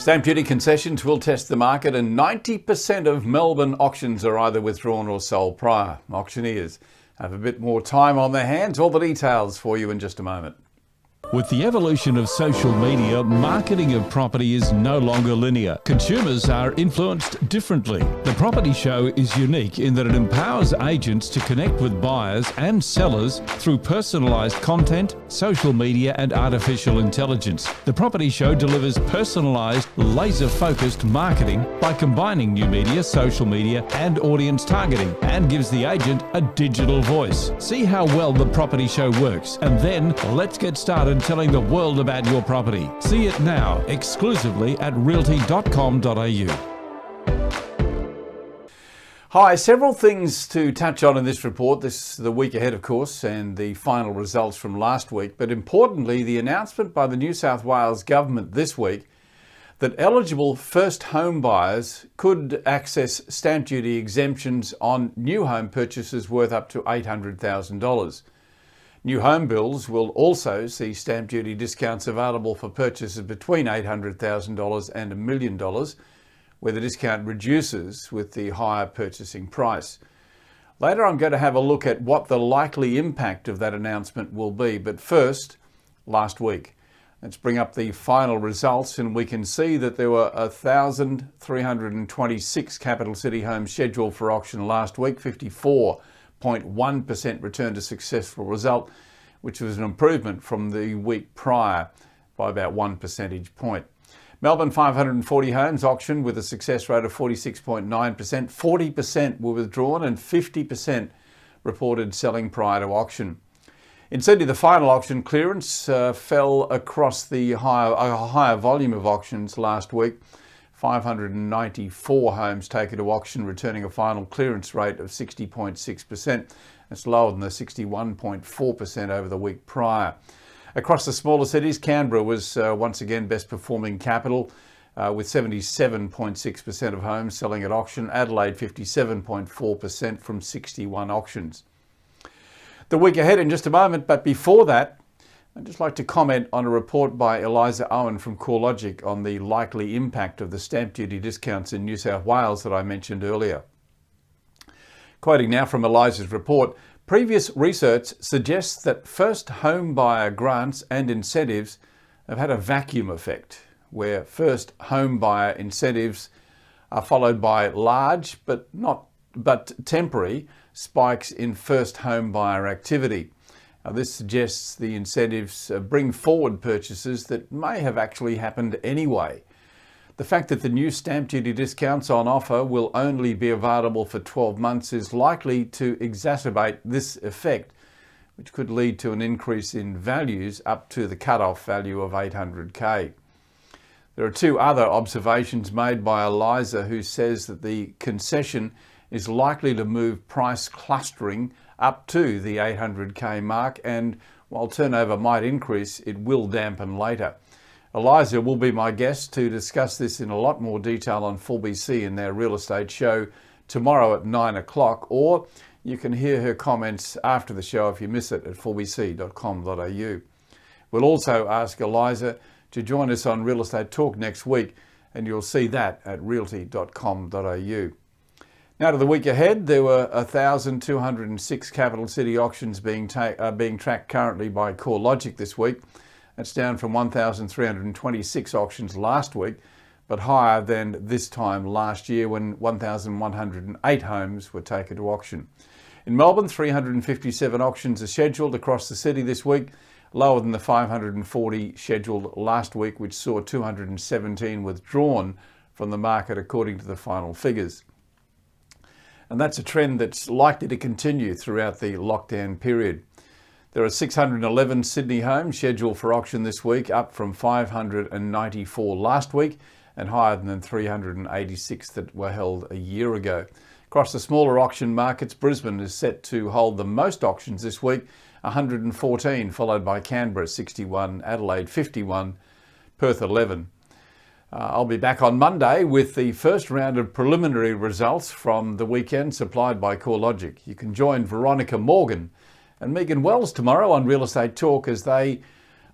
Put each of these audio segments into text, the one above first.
Stamp duty concessions will test the market, and 90% of Melbourne auctions are either withdrawn or sold prior. Auctioneers have a bit more time on their hands. All the details for you in just a moment. With the evolution of social media, marketing of property is no longer linear. Consumers are influenced differently. The Property Show is unique in that it empowers agents to connect with buyers and sellers through personalised content, social media and artificial intelligence. The Property Show delivers personalised, laser-focused marketing by combining new media, social media and audience targeting, and gives the agent a digital voice. See how well the Property Show works, and then let's get started telling the world about your property. See it now exclusively at realty.com.au. Hi, several things to touch on in this report. This is the week ahead, of course, and the final results from last week. But importantly, the announcement by the New South Wales government this week that eligible first home buyers could access stamp duty exemptions on new home purchases worth up to $800,000. New home builds will also see stamp duty discounts available for purchases between $800,000 and $1 million, where the discount reduces with the higher purchasing price. Later I'm going to have a look at what the likely impact of that announcement will be, but first, last week. Let's bring up the final results, and we can see that there were 1,326 capital city homes scheduled for auction last week, 54.1% return to successful result, which was an improvement from the week prior by about 1 percentage point. Melbourne, 540 homes auctioned with a success rate of 46.9%. 40% were withdrawn and 50% reported selling prior to auction. In Sydney, the final auction clearance fell across the higher volume of auctions last week. 594 homes taken to auction, returning a final clearance rate of 60.6%. That's lower than the 61.4% over the week prior. Across the smaller cities, Canberra was once again best performing capital with 77.6% of homes selling at auction. Adelaide 57.4% from 61 auctions. The week ahead in just a moment, but before that, I'd just like to comment on a report by Eliza Owen from CoreLogic on the likely impact of the stamp duty discounts in New South Wales that I mentioned earlier. Quoting now from Eliza's report, previous research suggests that first home buyer grants and incentives have had a vacuum effect, where first home buyer incentives are followed by large but temporary spikes in first home buyer activity. Now, this suggests the incentives bring forward purchases that may have actually happened anyway. The fact that the new stamp duty discounts on offer will only be available for 12 months is likely to exacerbate this effect, which could lead to an increase in values up to the cut-off value of $800K. There are two other observations made by Eliza, who says that the concession is likely to move price clustering up to the $800K mark, and while turnover might increase, it will dampen later. Eliza will be my guest to discuss this in a lot more detail on 4BC in their real estate show tomorrow at 9 o'clock, or you can hear her comments after the show if you miss it at 4bc.com.au. We'll also ask Eliza to join us on Real Estate Talk next week, and you'll see that at realty.com.au. Now to the week ahead, there were 1,206 capital city auctions being tracked currently by CoreLogic this week. That's down from 1,326 auctions last week, but higher than this time last year when 1,108 homes were taken to auction. In Melbourne, 357 auctions are scheduled across the city this week, lower than the 540 scheduled last week, which saw 217 withdrawn from the market according to the final figures. And that's a trend that's likely to continue throughout the lockdown period. There are 611 Sydney homes scheduled for auction this week, up from 594 last week and higher than 386 that were held a year ago. Across the smaller auction markets, Brisbane is set to hold the most auctions this week, 114, followed by Canberra 61, Adelaide 51, Perth 11. I'll be back on Monday with the first round of preliminary results from the weekend supplied by CoreLogic. You can join Veronica Morgan and Megan Wells tomorrow on Real Estate Talk as they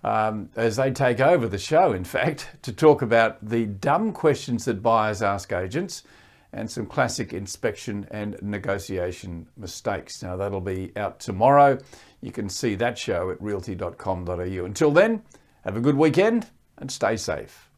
as they take over the show, in fact, to talk about the dumb questions that buyers ask agents and some classic inspection and negotiation mistakes. Now, that'll be out tomorrow. You can see that show at realty.com.au. Until then, have a good weekend and stay safe.